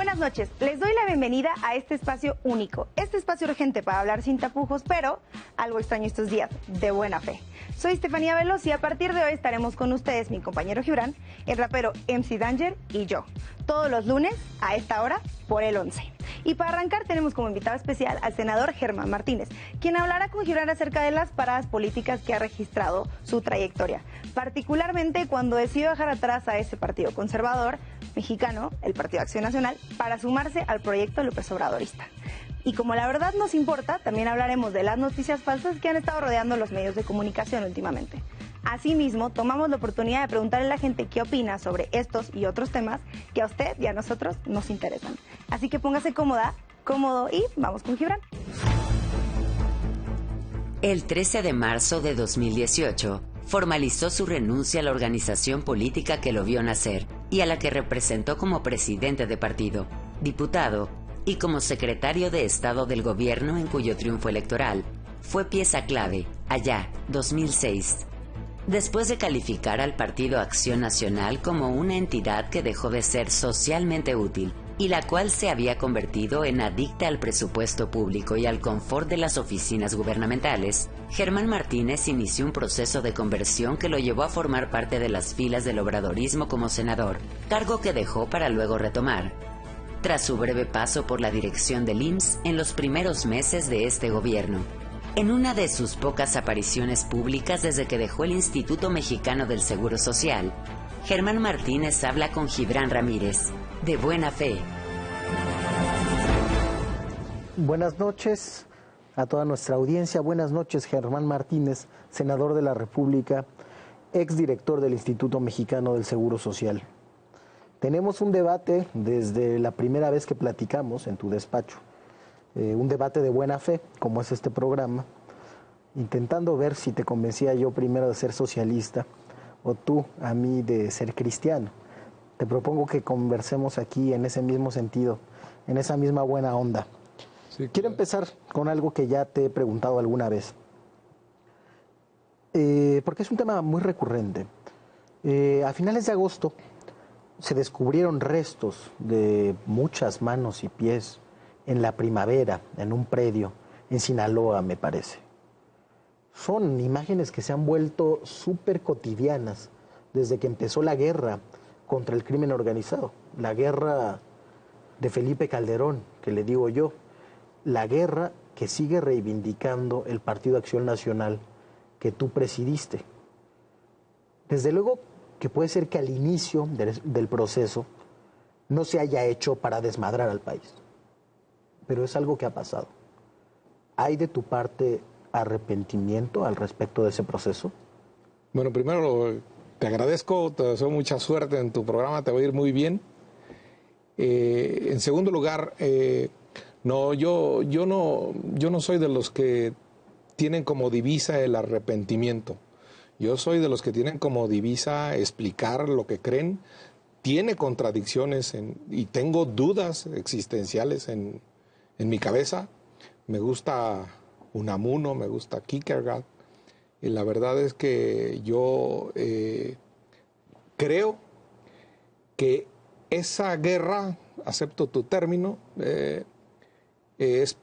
Buenas noches, les doy la bienvenida a este espacio único, este espacio urgente para hablar sin tapujos, pero algo extraño estos días, de buena fe. Soy Estefanía Veloz y a partir de hoy estaremos con ustedes, mi compañero Gibran, el rapero MC Danger y yo, todos los lunes a esta hora por el 11. Y para arrancar tenemos como invitado especial al senador Germán Martínez, quien hablará con Gibran acerca de las paradas políticas que ha registrado su trayectoria, particularmente cuando decidió dejar atrás a ese partido conservador mexicano, el Partido Acción Nacional, para sumarse al proyecto López Obradorista. Y como la verdad nos importa, también hablaremos de las noticias falsas que han estado rodeando los medios de comunicación últimamente. Asimismo, tomamos la oportunidad de preguntarle a la gente qué opina sobre estos y otros temas que a usted y a nosotros nos interesan. Así que póngase cómoda, cómodo y vamos con Gibran. El 13 de marzo de 2018, formalizó su renuncia a la organización política que lo vio nacer y a la que representó como presidente de partido, diputado y como secretario de Estado del gobierno en cuyo triunfo electoral fue pieza clave, allá, 2006. Después de calificar al Partido Acción Nacional como una entidad que dejó de ser socialmente útil y la cual se había convertido en adicta al presupuesto público y al confort de las oficinas gubernamentales, Germán Martínez inició un proceso de conversión que lo llevó a formar parte de las filas del obradorismo como senador, cargo que dejó para luego retomar. Tras su breve paso por la dirección del IMSS en los primeros meses de este gobierno, en una de sus pocas apariciones públicas desde que dejó el Instituto Mexicano del Seguro Social, Germán Martínez habla con Gibran Ramírez, de buena fe. Buenas noches a toda nuestra audiencia. Buenas noches, Germán Martínez, senador de la República, exdirector del Instituto Mexicano del Seguro Social. Tenemos un debate desde la primera vez que platicamos en tu despacho. Un debate de buena fe, como es este programa, intentando ver si te convencía yo primero de ser socialista o tú a mí de ser cristiano. Te propongo que conversemos aquí en ese mismo sentido, en esa misma buena onda. Sí, claro. Quiero empezar con algo que ya te he preguntado alguna vez, porque es un tema muy recurrente. A finales de agosto se descubrieron restos de muchas manos y pies en la primavera, en un predio, en Sinaloa, me parece. Son imágenes que se han vuelto súper cotidianas desde que empezó la guerra contra el crimen organizado, la guerra de Felipe Calderón, que le digo yo, la guerra que sigue reivindicando el Partido Acción Nacional que tú presidiste. Desde luego que puede ser que al inicio del proceso no se haya hecho para desmadrar al país, pero es algo que ha pasado. ¿Hay de tu parte arrepentimiento al respecto de ese proceso? Bueno, primero te agradezco, te deseo mucha suerte en tu programa, te va a ir muy bien. En segundo lugar, no, yo no soy de los que tienen como divisa el arrepentimiento. Yo soy de los que tienen como divisa explicar lo que creen. Tiene contradicciones y tengo dudas existenciales en mi cabeza. Me gusta Unamuno, me gusta Kierkegaard. Y la verdad es que yo creo que esa guerra, acepto tu término, es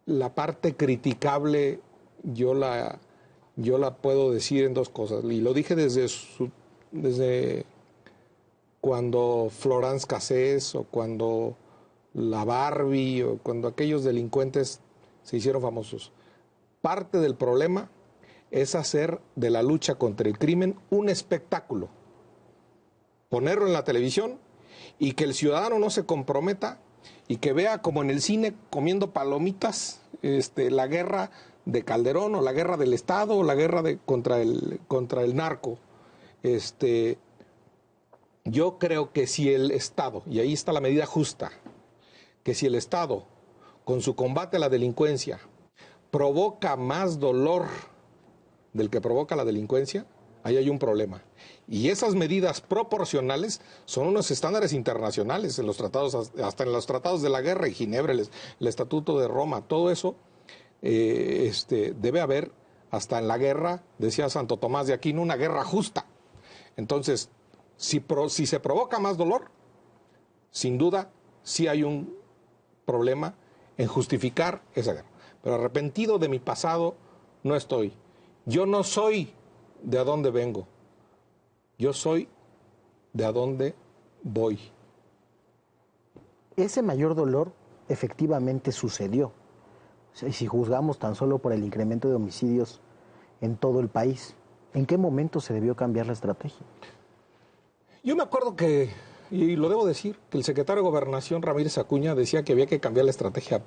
la parte criticable, yo la puedo decir en dos cosas. Y lo dije desde cuando Florence Cassés o cuando la Barbie o cuando aquellos delincuentes se hicieron famosos. Parte del problema es hacer de la lucha contra el crimen un espectáculo. Ponerlo en la televisión y que el ciudadano no se comprometa y que vea como en el cine comiendo palomitas la guerra de Calderón o la guerra del Estado o la guerra contra el narco. Yo creo que si el Estado, y ahí está la medida justa, que si el Estado, con su combate a la delincuencia, provoca más dolor del que provoca la delincuencia, ahí hay un problema. Y esas medidas proporcionales son unos estándares internacionales en los tratados, hasta en los tratados de la guerra y Ginebra, el Estatuto de Roma, todo eso debe haber, hasta en la guerra, decía Santo Tomás de Aquino, una guerra justa. Entonces, si se provoca más dolor, sin duda, sí hay un problema en justificar esa guerra. Pero arrepentido de mi pasado no estoy. Yo no soy de a dónde vengo. Yo soy de a dónde voy. Ese mayor dolor efectivamente sucedió. O sea, y si juzgamos tan solo por el incremento de homicidios en todo el país, ¿en qué momento se debió cambiar la estrategia? Yo me acuerdo que, y lo debo decir, que el secretario de Gobernación, Ramírez Acuña, decía que había que cambiar la estrategia.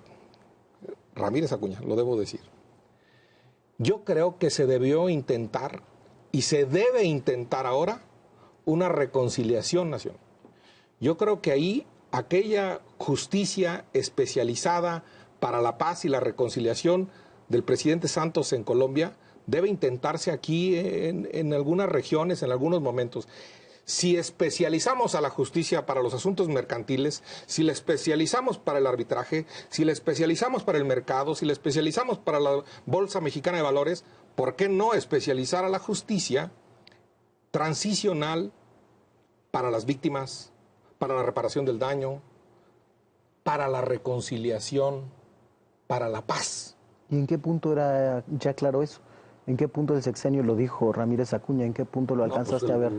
Ramírez Acuña, lo debo decir. Yo creo que se debió intentar, y se debe intentar ahora, una reconciliación nacional. Yo creo que ahí aquella justicia especializada para la paz y la reconciliación del presidente Santos en Colombia debe intentarse aquí en algunas regiones, en algunos momentos. Si especializamos a la justicia para los asuntos mercantiles, si la especializamos para el arbitraje, si la especializamos para el mercado, si la especializamos para la Bolsa Mexicana de Valores, ¿por qué no especializar a la justicia transicional para las víctimas, para la reparación del daño, para la reconciliación, para la paz? ¿Y en qué punto era ya claro eso? ¿En qué punto del sexenio lo dijo Ramírez Acuña? ¿En qué punto lo alcanzaste a ver?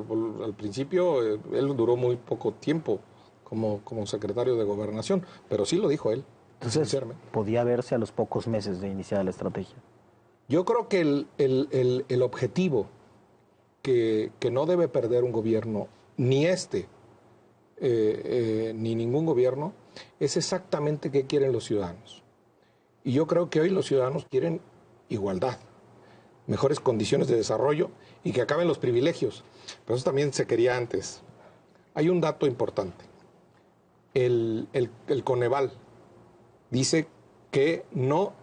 Al principio, él duró muy poco tiempo como secretario de Gobernación, pero sí lo dijo él. Entonces, podía verse a los pocos meses de iniciar la estrategia. Yo creo que el objetivo que no debe perder un gobierno, ni ni ningún gobierno, es exactamente qué quieren los ciudadanos. Y yo creo que hoy los ciudadanos quieren igualdad, mejores condiciones de desarrollo y que acaben los privilegios. Pero eso también se quería antes. Hay un dato importante. El Coneval dice que no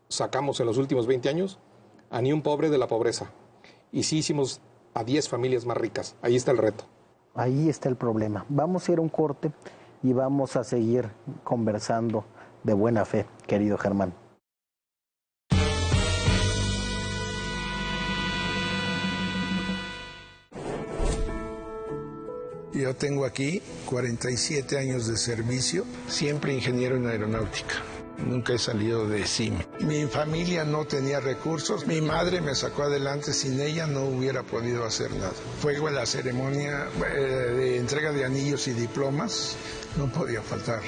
sacamos en los últimos 20 años a ni un pobre de la pobreza. Y sí hicimos a 10 familias más ricas. Ahí está el reto. Ahí está el problema. Vamos a ir a un corte y vamos a seguir conversando de buena fe, querido Germán. Yo tengo aquí 47 años de servicio, siempre ingeniero en aeronáutica. Nunca he salido de CIME. Mi familia no tenía recursos, mi madre me sacó adelante, sin ella no hubiera podido hacer nada. Fue la ceremonia de entrega de anillos y diplomas, no podía faltar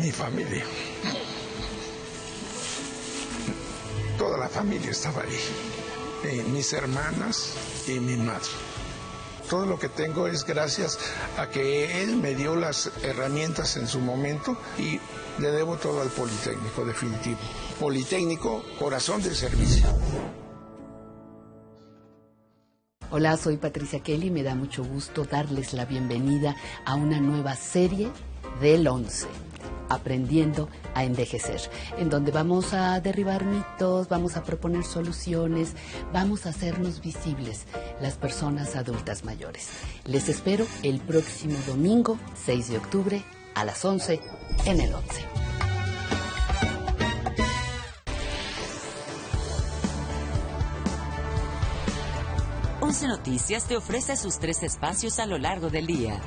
mi familia. Toda la familia estaba ahí, mis hermanas y mi madre. Todo lo que tengo es gracias a que él me dio las herramientas en su momento y le debo todo al Politécnico, definitivo. Politécnico, corazón del servicio. Hola, soy Patricia Kelly y me da mucho gusto darles la bienvenida a una nueva serie del 11. Aprendiendo a envejecer, en donde vamos a derribar mitos, vamos a proponer soluciones, vamos a hacernos visibles las personas adultas mayores. Les espero el próximo domingo, 6 de octubre, a las 11, en el 11. Once Noticias te ofrece sus 3 espacios a lo largo del día.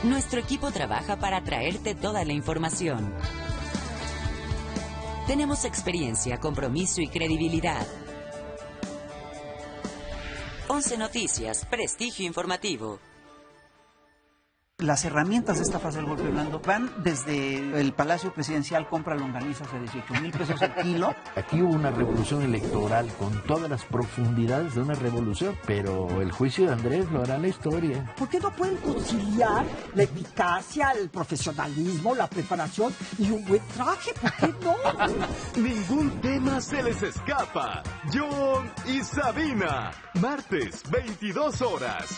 Nuestro equipo trabaja para traerte toda la información. Tenemos experiencia, compromiso y credibilidad. 11 Noticias, prestigio informativo. Las herramientas de esta fase del golpe blando van desde el Palacio Presidencial, compra longanizas a 18,000 pesos el kilo. Aquí hubo una revolución electoral con todas las profundidades de una revolución, pero el juicio de Andrés lo hará la historia. ¿Por qué no pueden conciliar la eficacia, el profesionalismo, la preparación y un buen traje? ¿Por qué no? Ningún tema se les escapa. John y Sabina, martes, 22 horas.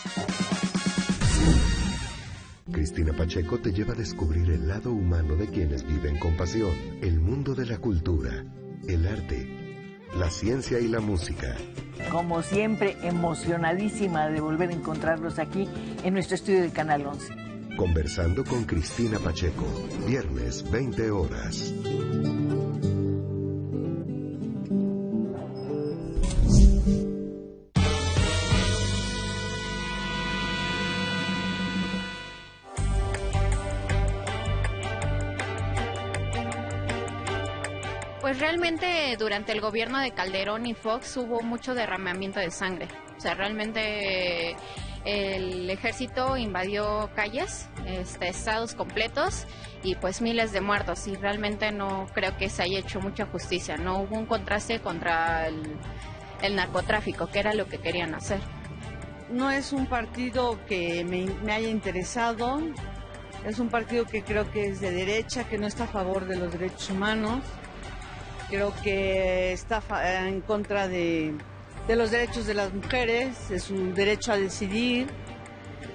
Cristina Pacheco te lleva a descubrir el lado humano de quienes viven con pasión, el mundo de la cultura, el arte, la ciencia y la música. Como siempre, emocionadísima de volver a encontrarlos aquí en nuestro estudio del Canal 11. Conversando con Cristina Pacheco, viernes 20 horas. Pues realmente durante el gobierno de Calderón y Fox hubo mucho derramamiento de sangre. O sea, realmente el ejército invadió calles, estados completos y pues miles de muertos. Y realmente no creo que se haya hecho mucha justicia. No hubo un contraste contra el narcotráfico, que era lo que querían hacer. No es un partido que me haya interesado. Es un partido que creo que es de derecha, que no está a favor de los derechos humanos. Creo que está en contra de los derechos de las mujeres, de su derecho a decidir.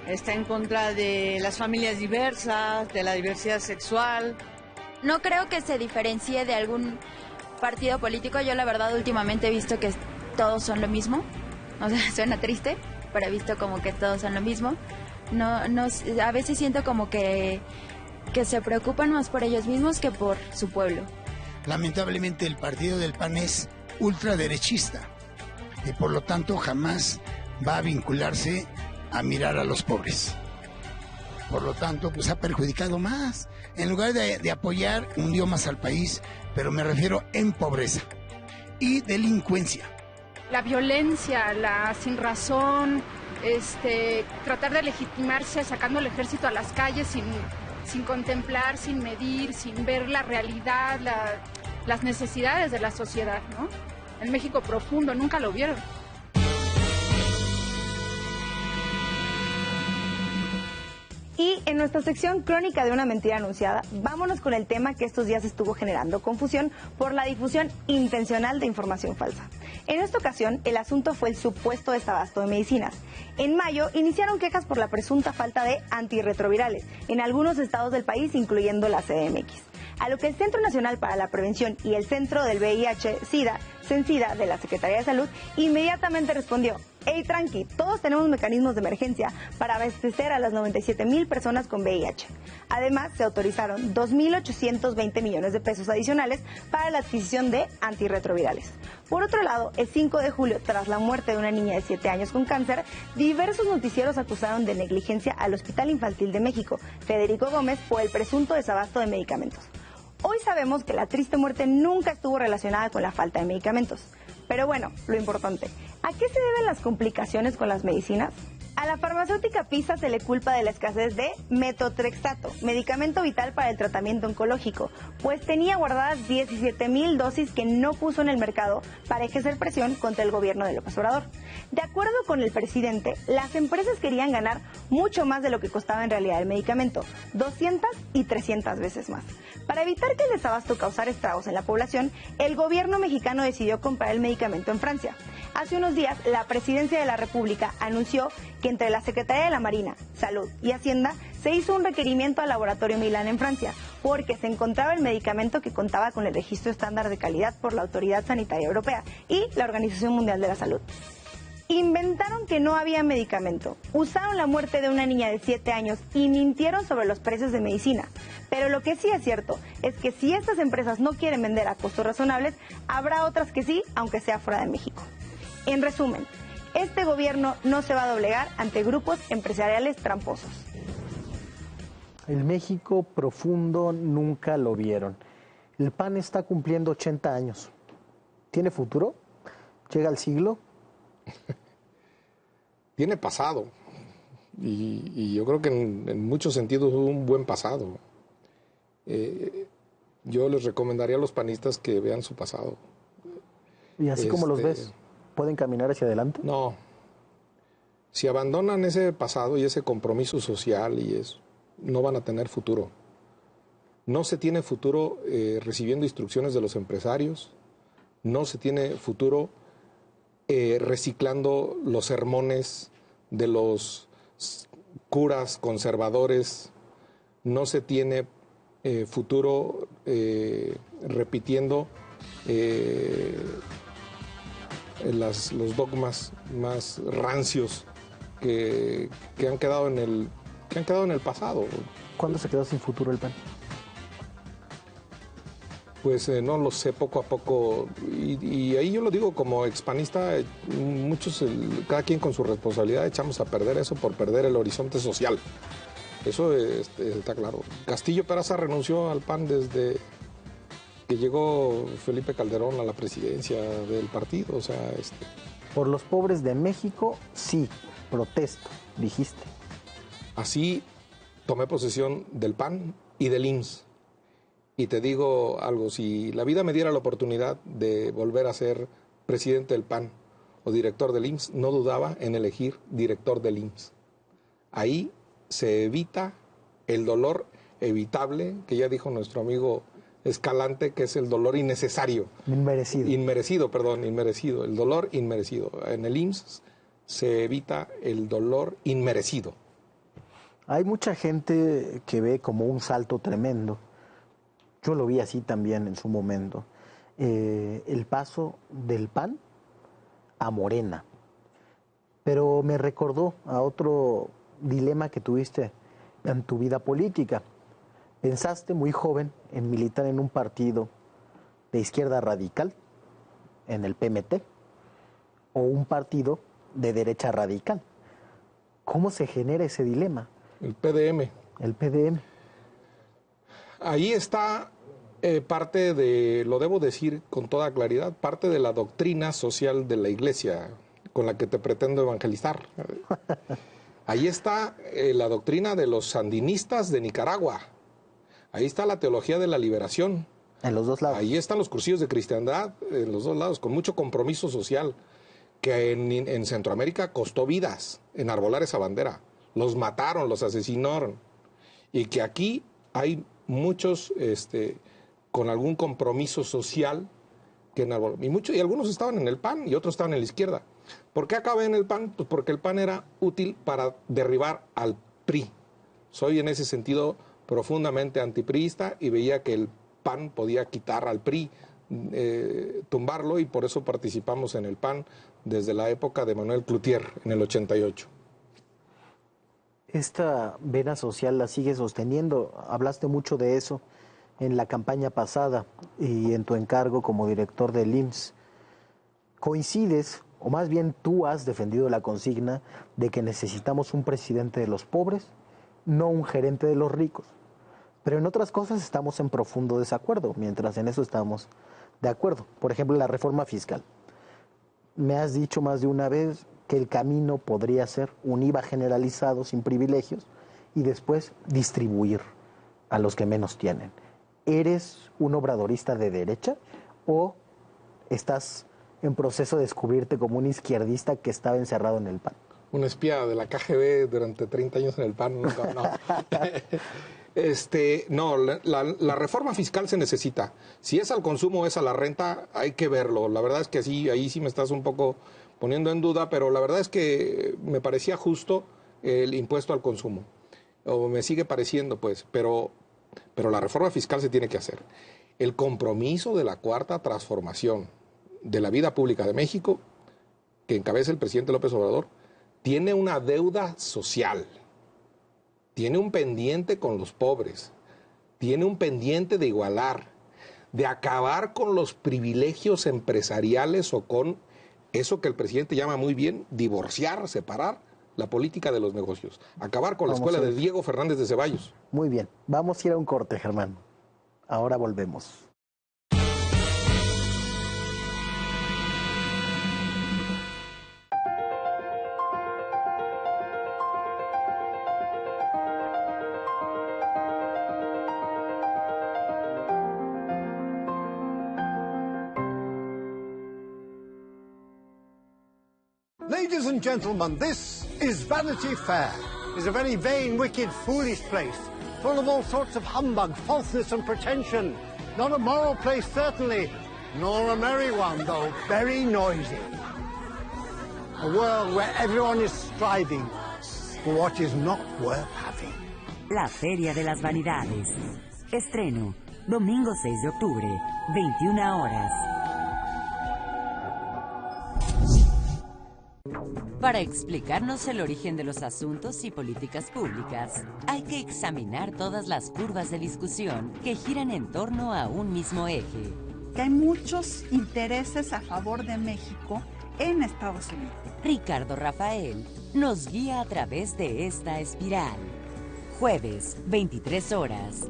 Está en contra de las familias diversas, de la diversidad sexual. No creo que se diferencie de algún partido político. Yo la verdad últimamente he visto que todos son lo mismo. O sea, suena triste, pero he visto como que todos son lo mismo. No, a veces siento como que se preocupan más por ellos mismos que por su pueblo. Lamentablemente el partido del PAN es ultraderechista y por lo tanto jamás va a vincularse a mirar a los pobres. Por lo tanto, pues ha perjudicado más. En lugar de apoyar, hundió más al país, pero me refiero en pobreza y delincuencia. La violencia, la sinrazón, tratar de legitimarse sacando el ejército a las calles sin contemplar, sin medir, sin ver la realidad, las necesidades de la sociedad, ¿no? El México profundo, nunca lo vieron. Y en nuestra sección Crónica de una mentira anunciada, vámonos con el tema que estos días estuvo generando confusión por la difusión intencional de información falsa. En esta ocasión, el asunto fue el supuesto desabasto de medicinas. En mayo, iniciaron quejas por la presunta falta de antirretrovirales en algunos estados del país, incluyendo la CDMX. A lo que el Centro Nacional para la Prevención y el Centro del VIH-Sida, CENSIDA, de la Secretaría de Salud, inmediatamente respondió: hey, tranqui, todos tenemos mecanismos de emergencia para abastecer a las 97,000 personas con VIH. Además, se autorizaron 2.820 millones de pesos adicionales para la adquisición de antirretrovirales. Por otro lado, el 5 de julio, tras la muerte de una niña de 7 años con cáncer, diversos noticieros acusaron de negligencia al Hospital Infantil de México, Federico Gómez, por el presunto desabasto de medicamentos. Hoy sabemos que la triste muerte nunca estuvo relacionada con la falta de medicamentos. Pero bueno, lo importante, ¿a qué se deben las complicaciones con las medicinas? A la farmacéutica PISA se le culpa de la escasez de metotrexato, medicamento vital para el tratamiento oncológico, pues tenía guardadas 17,000 dosis que no puso en el mercado para ejercer presión contra el gobierno de López Obrador. De acuerdo con el presidente, las empresas querían ganar mucho más de lo que costaba en realidad el medicamento, 200 y 300 veces más. Para evitar que el desabasto causara estragos en la población, el gobierno mexicano decidió comprar el medicamento en Francia. Hace unos días, la Presidencia de la República anunció que entre la Secretaría de la Marina, Salud y Hacienda se hizo un requerimiento al laboratorio Milán en Francia, porque se encontraba el medicamento que contaba con el registro estándar de calidad por la Autoridad Sanitaria Europea y la Organización Mundial de la Salud. Inventaron que no había medicamento, usaron la muerte de una niña de 7 años y mintieron sobre los precios de medicina. Pero lo que sí es cierto es que si estas empresas no quieren vender a costos razonables, habrá otras que sí, aunque sea fuera de México. En resumen, este gobierno no se va a doblegar ante grupos empresariales tramposos. El México profundo nunca lo vieron. El PAN está cumpliendo 80 años. ¿Tiene futuro? ¿Llega al siglo? Tiene pasado. Y yo creo que en muchos sentidos hubo un buen pasado. Yo les recomendaría a los panistas que vean su pasado. ¿Y así como los ves? ¿Pueden caminar hacia adelante? No. Si abandonan ese pasado y ese compromiso social y eso, no van a tener futuro. No se tiene futuro recibiendo instrucciones de los empresarios. No se tiene futuro reciclando los sermones de los curas conservadores. No se tiene futuro repitiendo los dogmas más rancios que han quedado en el pasado. ¿Cuándo se quedó sin futuro el PAN? Pues no lo sé, poco a poco. Y ahí yo lo digo como expanista, muchos, cada quien con su responsabilidad, echamos a perder eso por perder el horizonte social. Eso está claro. Castillo Peraza renunció al PAN que llegó Felipe Calderón a la presidencia del partido, o sea, Por los pobres de México, sí, protesto, dijiste. Así tomé posesión del PAN y del IMSS. Y te digo algo, si la vida me diera la oportunidad de volver a ser presidente del PAN o director del IMSS, no dudaba en elegir director del IMSS. Ahí se evita el dolor evitable, que ya dijo nuestro amigo Escalante, que es el dolor innecesario. Inmerecido. Inmerecido, el dolor inmerecido. En el IMSS se evita el dolor inmerecido. Hay mucha gente que ve como un salto tremendo. Yo lo vi así también en su momento. El paso del PAN a Morena. Pero me recordó a otro dilema que tuviste en tu vida política. Pensaste muy joven en militar en un partido de izquierda radical, en el PMT, o un partido de derecha radical. ¿Cómo se genera ese dilema? El PDM. El PDM. Ahí está parte de, lo debo decir con toda claridad, parte de la doctrina social de la Iglesia con la que te pretendo evangelizar. Ahí está la doctrina de los sandinistas de Nicaragua. Ahí está la teología de la liberación. En los dos lados. Ahí están los cursillos de cristiandad, en los dos lados, con mucho compromiso social, que en Centroamérica costó vidas enarbolar esa bandera. Los mataron, los asesinaron. Y que aquí hay muchos con algún compromiso social que enarbolaron. Y algunos estaban en el PAN y otros estaban en la izquierda. ¿Por qué acabé en el PAN? Pues porque el PAN era útil para derribar al PRI. Soy en ese sentido profundamente antipriista y veía que el PAN podía quitar al PRI, tumbarlo, y por eso participamos en el PAN desde la época de Manuel Cloutier, en el 88. Esta vena social la sigue sosteniendo. Hablaste mucho de eso en la campaña pasada y en tu encargo como director del IMSS. ¿Coincides, o más bien tú has defendido la consigna de que necesitamos un presidente de los pobres, no un gerente de los ricos? Pero en otras cosas estamos en profundo desacuerdo, mientras en eso estamos de acuerdo. Por ejemplo, la reforma fiscal. Me has dicho más de una vez que el camino podría ser un IVA generalizado sin privilegios y después distribuir a los que menos tienen. ¿Eres un obradorista de derecha o estás en proceso de descubrirte como un izquierdista que estaba encerrado en el PAN? Un espía de la KGB durante 30 años en el PAN. No. La reforma fiscal se necesita. Si es al consumo o es a la renta, hay que verlo. La verdad es que sí, ahí sí me estás un poco poniendo en duda, pero la verdad es que me parecía justo el impuesto al consumo. O me sigue pareciendo, pues, pero la reforma fiscal se tiene que hacer. El compromiso de la cuarta transformación de la vida pública de México, que encabeza el presidente López Obrador, tiene una deuda social, tiene un pendiente con los pobres, tiene un pendiente de igualar, de acabar con los privilegios empresariales o con eso que el presidente llama muy bien, divorciar, separar la política de los negocios, acabar con la escuela de Diego Fernández de Ceballos. Muy bien, vamos a ir a un corte, Germán. Ahora volvemos. Ladies and gentlemen, this is Vanity Fair. It's a very vain, wicked, foolish place, full of all sorts of humbug, falseness and pretension. Not a moral place, certainly, nor a merry one, though very noisy. A world where everyone is striving for what is not worth having. La Feria de las Vanidades. Estreno, domingo 6 de octubre, 21 horas. Para explicarnos el origen de los asuntos y políticas públicas, hay que examinar todas las curvas de discusión que giran en torno a un mismo eje. Que hay muchos intereses a favor de México en Estados Unidos. Ricardo Rafael nos guía a través de esta espiral. Jueves, 23 horas.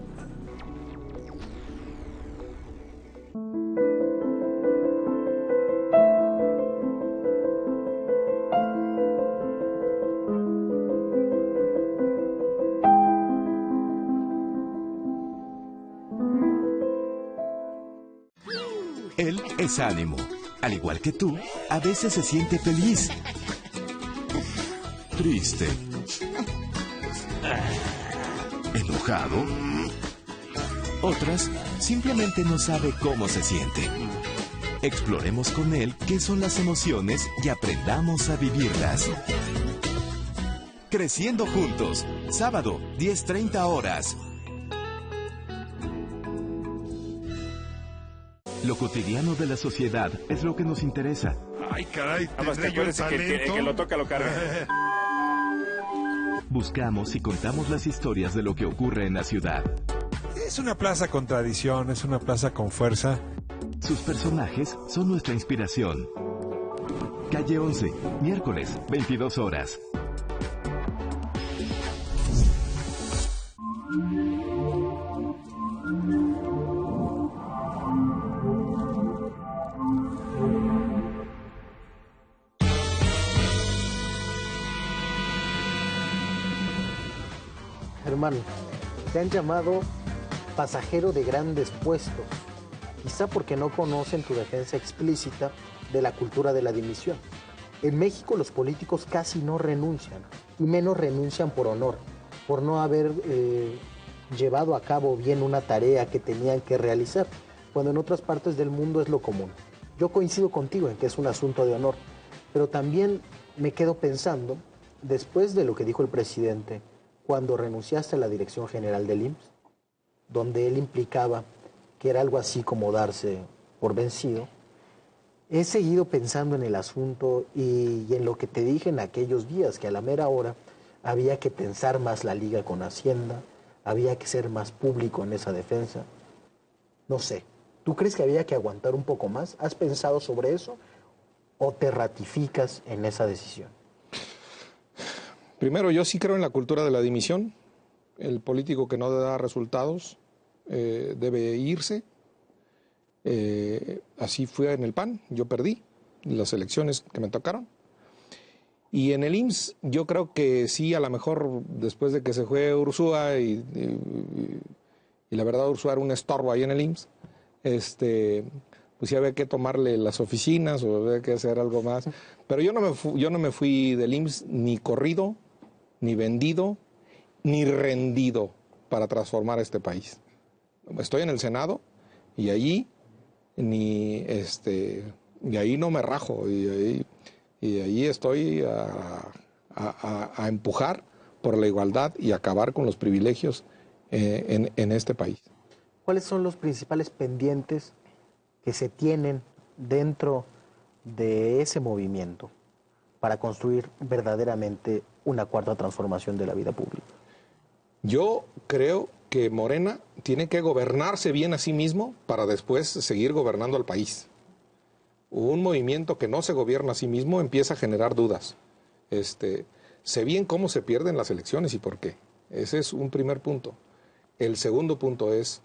Él es ánimo. Al igual que tú, a veces se siente feliz, triste, enojado. Otras, simplemente no sabe cómo se siente. Exploremos con él qué son las emociones y aprendamos a vivirlas. Creciendo juntos, sábado, 10:30 horas. Lo cotidiano de la sociedad es lo que nos interesa. Ay, caray, ¿tendré yo el talento? Que lo toca, lo carga. Buscamos y contamos las historias de lo que ocurre en la ciudad. Es una plaza con tradición, es una plaza con fuerza. Sus personajes son nuestra inspiración. Calle 11, miércoles, 22 horas. Germán, te han llamado pasajero de grandes puestos, quizá porque no conocen tu defensa explícita de la cultura de la dimisión. En México los políticos casi no renuncian, y menos renuncian por honor, por no haber llevado a cabo bien una tarea que tenían que realizar, cuando en otras partes del mundo es lo común. Yo coincido contigo en que es un asunto de honor, pero también me quedo pensando, después de lo que dijo el presidente, cuando renunciaste a la dirección general del IMSS, donde él implicaba que era algo así como darse por vencido, he seguido pensando en el asunto y en lo que te dije en aquellos días, que a la mera hora había que pensar más la liga con Hacienda, había que ser más público en esa defensa. No sé, ¿tú crees que había que aguantar un poco más? ¿Has pensado sobre eso o te ratificas en esa decisión? Primero, yo sí creo en la cultura de la dimisión. El político que no da resultados debe irse. Así fue en el PAN, yo perdí las elecciones que me tocaron. Y en el IMSS yo creo que sí, a lo mejor después de que se fue Ursúa y la verdad Ursúa era un estorbo ahí en el IMSS, pues sí había que tomarle las oficinas o había que hacer algo más. Pero yo no me fui del IMSS ni corrido, ni vendido, ni rendido para transformar este país. Estoy en el Senado y allí y ahí no me rajo y ahí estoy a empujar por la igualdad y acabar con los privilegios en este país. ¿Cuáles son los principales pendientes que se tienen dentro de ese movimiento para construir verdaderamente una cuarta transformación de la vida pública? Yo creo que Morena tiene que gobernarse bien a sí mismo para después seguir gobernando al país. Un movimiento que no se gobierna a sí mismo empieza a generar dudas. Sé bien cómo se pierden las elecciones y por qué. Ese es un primer punto. El segundo punto es,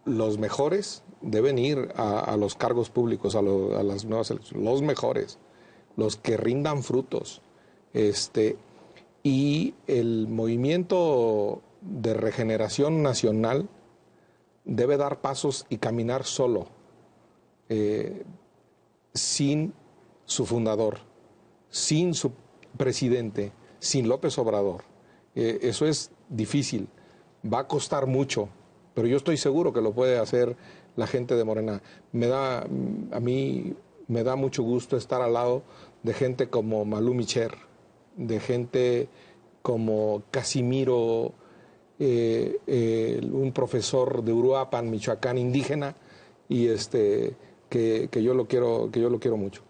los mejores deben ir a los cargos públicos, a las nuevas elecciones. Los mejores, los que rindan frutos. Y el movimiento de regeneración nacional debe dar pasos y caminar solo, sin su fundador, sin su presidente, sin López Obrador. Eso es difícil, va a costar mucho, pero yo estoy seguro que lo puede hacer la gente de Morena. A mí me da mucho gusto estar al lado de gente como Malú Micher, de gente como Casimiro, un profesor de Uruapan, Michoacán, indígena, y que yo lo quiero mucho.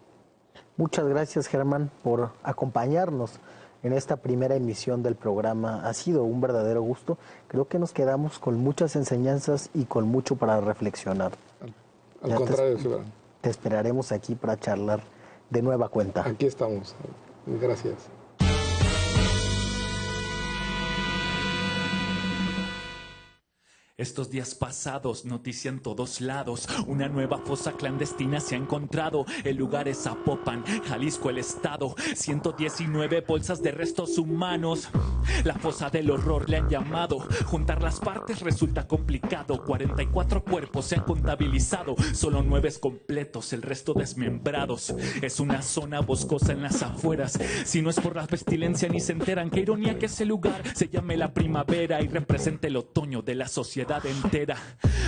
Muchas gracias, Germán, por acompañarnos en esta primera emisión del programa. Ha sido un verdadero gusto. Creo que nos quedamos con muchas enseñanzas y con mucho para reflexionar. Al contrario, ciudadano. Te esperaremos aquí para charlar de nueva cuenta. Aquí estamos. Gracias. Estos días pasados, noticia en todos lados, una nueva fosa clandestina se ha encontrado. El lugar es Zapopan, Jalisco, el estado. 119 bolsas de restos humanos. La fosa del horror le han llamado. Juntar las partes resulta complicado. 44 cuerpos se han contabilizado, solo 9 completos, el resto desmembrados. Es una zona boscosa en las afueras. Si no es por la pestilencia ni se enteran. Qué ironía que ese lugar se llame la primavera y represente el otoño de la sociedad entera.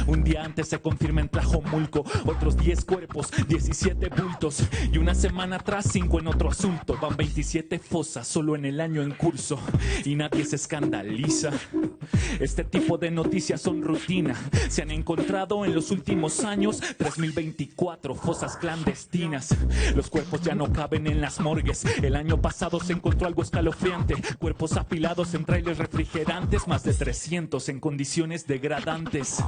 Un día antes se confirma en Tlajomulco otros 10 cuerpos, 17 bultos, y una semana atrás 5 en otro asunto. Van 27 fosas solo en el año en curso y nadie se escandaliza. Este tipo de noticias son rutina. Se han encontrado en los últimos años 3024 fosas clandestinas. Los cuerpos ya no caben en las morgues. El año pasado se encontró algo escalofriante: cuerpos apilados en trailers refrigerantes, más de 300 en condiciones degradantes.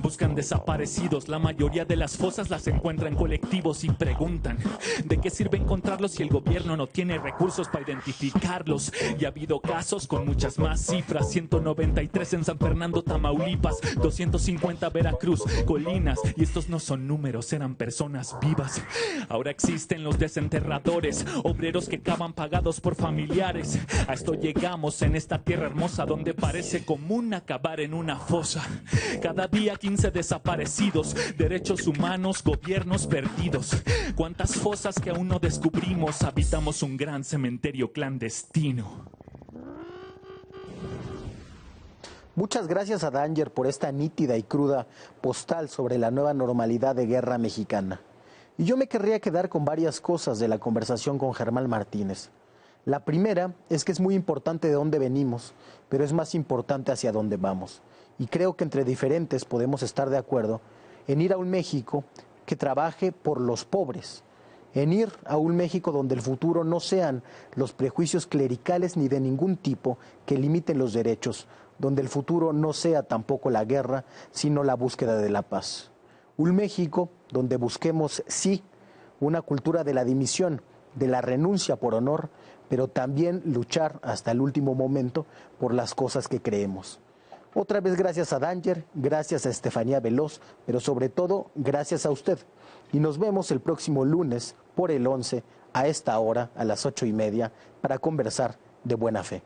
Buscan desaparecidos. La mayoría de las fosas las encuentran colectivos y preguntan: ¿de qué sirve encontrarlos si el gobierno no tiene recursos para identificarlos? Y ha habido casos con muchas más cifras: 193 en San Fernando, Tamaulipas, 250 Veracruz, Colinas. Y estos no son números, eran personas vivas. Ahora existen los desenterradores, obreros que cavan pagados por familiares. A esto llegamos en esta tierra hermosa donde parece común acabar en una fosa. Cada día 15 desaparecidos, derechos humanos, gobiernos perdidos. ¿Cuántas fosas que aún no descubrimos? Habitamos un gran cementerio clandestino. Muchas gracias a Danger por esta nítida y cruda postal sobre la nueva normalidad de guerra mexicana. Y yo me querría quedar con varias cosas de la conversación con Germán Martínez. La primera es que es muy importante de dónde venimos, pero es más importante hacia dónde vamos. Y creo que entre diferentes podemos estar de acuerdo en ir a un México que trabaje por los pobres, en ir a un México donde el futuro no sean los prejuicios clericales ni de ningún tipo que limiten los derechos, donde el futuro no sea tampoco la guerra, sino la búsqueda de la paz. Un México donde busquemos, sí, una cultura de la dimisión, de la renuncia por honor, pero también luchar hasta el último momento por las cosas que creemos. Otra vez gracias a Danger, gracias a Estefanía Veloz, pero sobre todo gracias a usted. Y nos vemos el próximo lunes por el 11 a esta hora, a las 8:30, para conversar de buena fe.